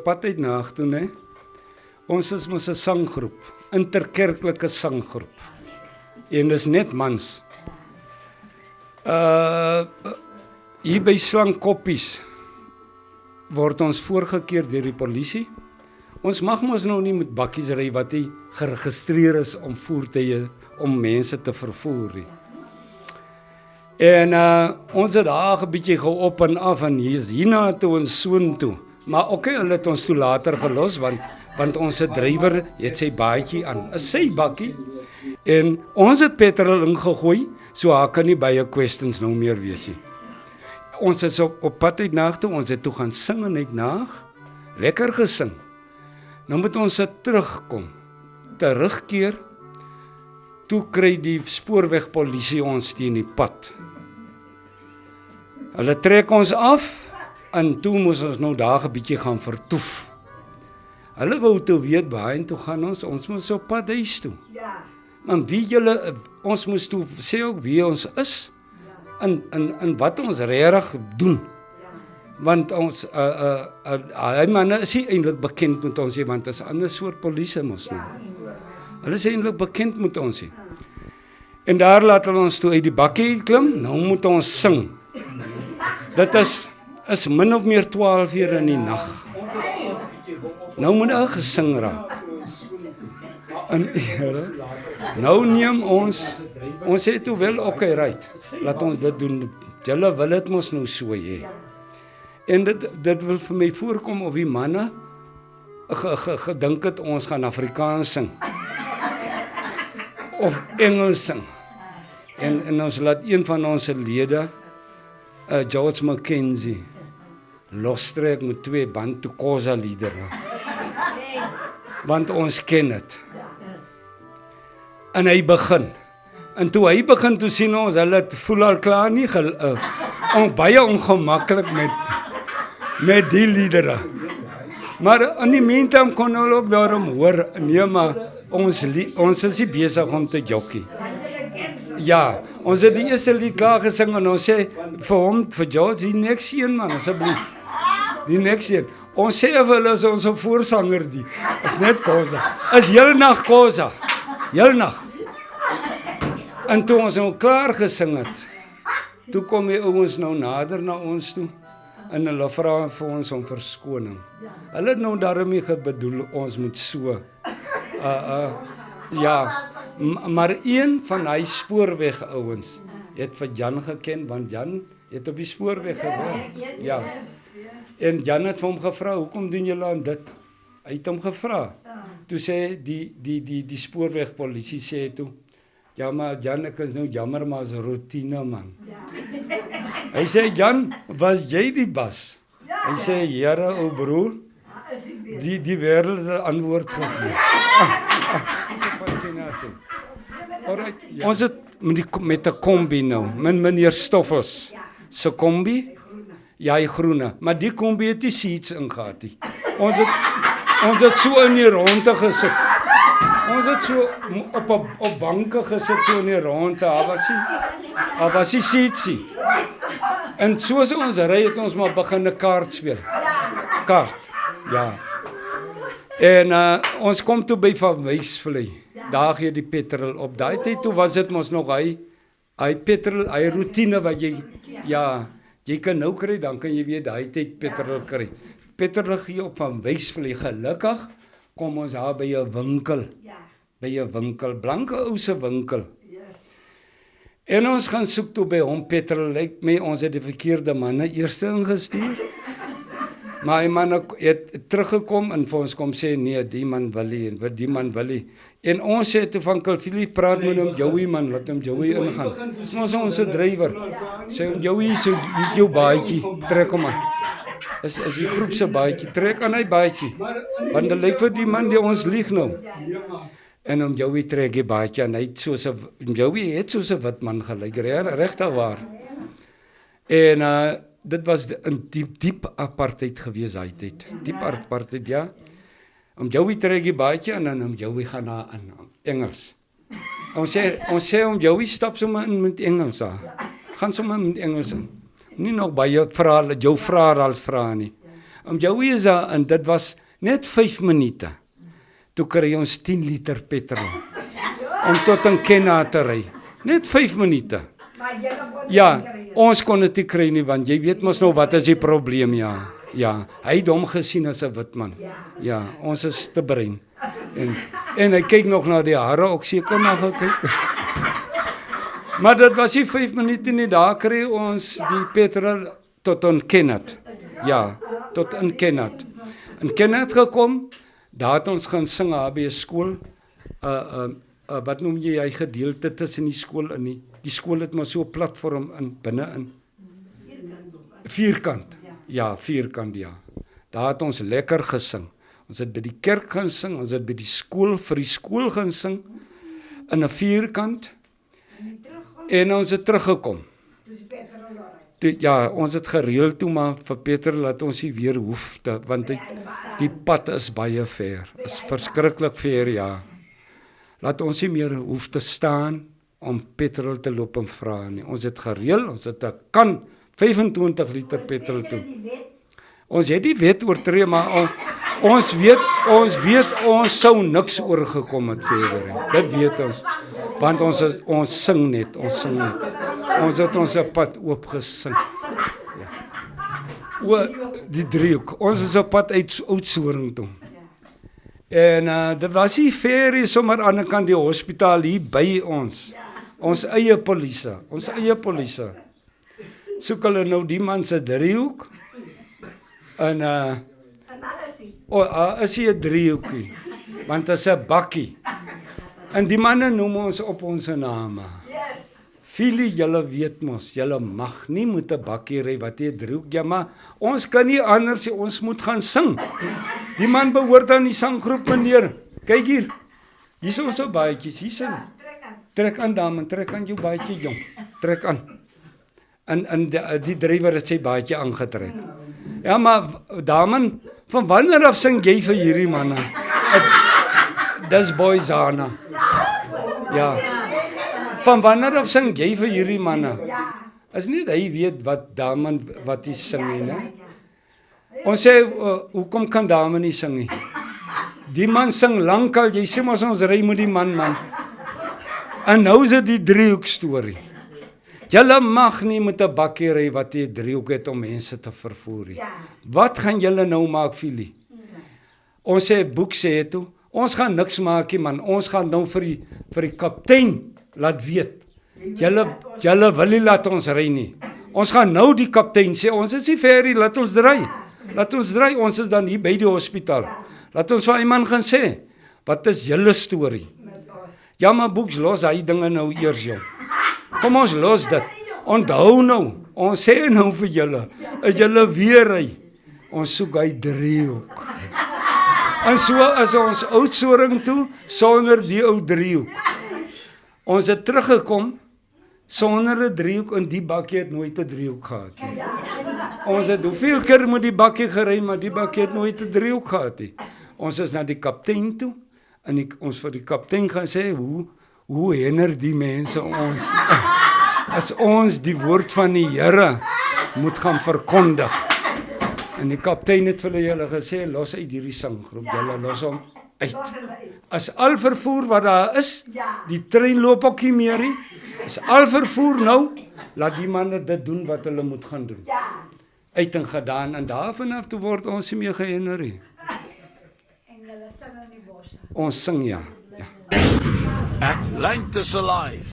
pad uit Naag toe, né? Ons is mos 'n sanggroep, interkerklike sanggroep. En dis net mans. Hier by Slankoppies word ons voorgekeer deur die polisie. Ons mag mos nou nie met bakkies ry wat nie geregistreer is om voertuie om mense te vervoer nie. En ons het daar 'n bietjie geop en af en hier is hierna toe ons soontoe. Maar okay, hulle het ons toe later gelos want ons drywer het sy baadjie aan, 'n sy bakkie. En ons het petrol ingegooi, so daar kan nie baie questions nou meer wees nie. Ons is op pad uit Naag toe, ons het toe gaan sing in uit Naag, lekker gesing. Nou moet ons terugkeer, toe kry die spoorwegpolisie ons teen die pad. Hulle trek ons af, en toe moes ons nou daar 'n bietjie gaan vertoef. Hulle wou toe weet, waarheen toe gaan ons moes op pad huis toe. Ja. Maar wie julle, ons moes toe sê ook wie ons is, en wat ons regtig doen. Want ons, hy manne is nie eintlik bekend met ons nie, want dit is 'n ander soort polisie mos nou. Hulle is eintlik bekend met ons nie. En daar laat hulle ons toe uit die bakkie klim, nou moet ons sing. Dit is min of meer 12 uur in die nag. Nou moet daar gesing raak. En nou neem ons sê toe wel, okay, right, laat ons dit doen. Julle wil dit mos nou so hê. En dit wil vir my voorkom of die manne gedink het ons gaan Afrikaans sing. Of Engels sing. En ons laat een van ons lede, George Mackenzie, lostrek met 2 Bantu Khoza liedere. Want ons ken dit. En hy begin. En toe hy begin, toe sien ons, hulle voel al klaar nie, baie ongemaklik met die liedere. Maar in die meantime kon hulle ook daarom hoor, nee maar, ons is nie besig om te jokkie. Ja, ons het die eerste lied klaar gesing en ons sê vir George, die next een man, asseblief. Die next een. Ons sê vir hulle is ons 'n voorsanger die. Is net Khoza. Is heel nag Khoza. Heel nag. En toe ons nou klaar gesing het, toe kom die ouens nou nader na ons toe en hulle vra vir ons om verskoning. Hulle het nou daarmee bedoel ons moet so. Ja, maar een van hy spoorweg ouens het vir Jan geken, want Jan het op die spoorweg gewerk. Ja. En Jan het vir hom gevra, hoekom doen julle aan dit? Hy het hom gevra. Toe sê die spoorwegpolisie sê toe, ja maar Jan, ek is nou jammer, maar is routine man. Hy sê, Jan, was jy die bas? Hy sê, Here, ou broer, die wêreld het 'n antwoord gegee. Alright, ons het met 'n kombi nou, meneer Stoffels se kombi. Ja, die groene, maar die kombi het die seats ingehad nie. Ons het so in die ronde gesit. Ons het so op banke gesit, so in die ronde. Daar was die seats. En soos ons ry het ons maar begin 'n kaart speel. Kaart, ja. En ons kom toe by Van Wysvlei. Daar gee die petrol op. Daai tyd toe was dit mos nog hy petrol, hy routine wat jy kan nou kry, dan kan jy weer daai tyd petrol kry. Petrol gee op Van Wysvlei. Gelukkig kom ons daar by 'n winkel. By 'n winkel, blanke ou se winkel. En ons gaan soek toe by hom petrol. Lyk my ons het die verkeerde manne eers ingestuur. Maar die man het teruggekom en vir ons kom sê, nee, die man wil nie, en die man wil nie. En ons sê toe van Philip, praat met hom, Joey man, laat hom Joey ingaan. Ons drywer. Sê, Joey, so is jou baadjie, trek hom aan. Is die groep se baadjie, trek aan hy baadjie. Want dit lyk vir die man die ons lieg nou. En Joey trek die baadjie en Joey het soos 'n wit man gelyk, regtig waar. En dit was 'n diep apartheid gewees hy tyd. Diep apartheid, ja. Joey trek die baadjie en dan Joey gaan na in Engels. Ons sê Joey stap sommer in met Engels daar. Gaan sommer met Engels in. Nie nog baie vrae, jou vra al vra nie. Om jou is en dit was net 5 minute. Toe kry ons 10 liter petrol. Om tot in Kenna te ry. Net 5 minute. Ja, ons kon dit nie kry nie, want jy weet mos nou wat is die probleem, ja. Ja, hy het hom gesien as 'n wit man. Ja, ons is te brein. En hy kyk nog na die hare, ook seker na gekyk. Maar dit was nie 5 minute nie, daar kry ons die petrol tot in Kenneth. Ja, tot in Kenneth. In Kenneth gekom, daar het ons gaan sing by 'n skool. Wat noem jy hy gedeelte tussen die skool in die skool het maar so 'n platform binne in. Vierkant. Ja, vierkant, ja. Daar het ons lekker gesing. Ons het by die kerk gaan sing, ons het by die skool, vir die skool gaan sing, in 'n vierkant, en ons het teruggekom. Ja, ons het gereël toe maar vir Peter, laat ons nie weer hoef, want die pad is baie ver, is verskriklik ver, ja. Laat ons nie meer hoef te staan, om petrol te loop en vra nie. Ons het gereël, ons het 'n kan 25 liter petrol toe. Ons het die wet oortree, maar ons weet ons sou niks oorgekom het verder. Dit weet ons. Want ons sing net. Ons het ons pad oop gesing. Ja. Die driehoek. Ons is op pad uit Oudtshoorn toe. En dit was nie ver hier, sommer aan die kant die hospitaal hier by ons. Ons eie polisie. Soek hulle nou die man se driehoek. En is hy 'n driehoekie, want dit is 'n bakkie. En die manne noem ons op ons name. Fili, julle weet mos, julle mag nie met 'n bakkie ry wat 'n driehoek. Ja, maar ons kan nie anders nie, ons moet gaan sing. Die man behoort aan die sanggroep, meneer. Kyk hier. Hier is ons baadjies, hier sing. Trek aan, dame, trek aan jou baadjie, jong. Trek aan. En die drywer het sy baadjie aangetrek. Ja, maar dame, van wanneer af sing jy vir hierdie manne? Dis Boyzana. Ja. Van wanneer af sing jy vir hierdie manne? Is nie hy weet wat dame wat hy sing nie. Ons sê, hoekom kan dame nie sing nie? Die man sing lankal, jy sê mos ons ry met die man. En nou is dit die driehoek storie. Julle mag nie met 'n bakkie ry wat 'n driehoek het om mense te vervoer nie. Wat gaan julle nou maak, Fili? Ons sê, boek sê toe, ons gaan niks maak nie, man. Ons gaan nou vir die kaptein laat weet. Julle wil nie laat ons ry nie. Ons gaan nou die kaptein sê, ons is nie ver nie, laat ons dry. Ons is dan hier by die hospitaal. Laat ons vir iemand gaan sê, wat is julle storie? Ja, maar boeks, los hy dinge nou eers, jong. Kom ons los dit. Onthou nou, ons sê nou vir julle, as julle weer ry, ons soek hy driehoek. En so is ons Oudtshoorn toe, sonder die ou driehoek. Ons het teruggekom, sonder 'n driehoek, en die bakkie het nooit 'n driehoek gehad nie. Ons het hoeveel keer met die bakkie gery, maar die bakkie het nooit 'n driehoek gehad nie. Ons is na die kaptein toe, en ons vir die kaptein gaan sê, hoe hinder die mense ons, as ons die woord van die Here moet gaan verkondig. En die kaptein het vir julle gesê, los uit hierdie sanggroep, julle los hom uit. As al vervoer wat daar is, die trein loop ook nie meer nie, as al vervoer nou, laat die manne dit doen wat hulle moet gaan doen. Uit en gedaan, en daarvan af toe word ons nie meer gehinder nie. Ons sing, ja. Atlantis Alive.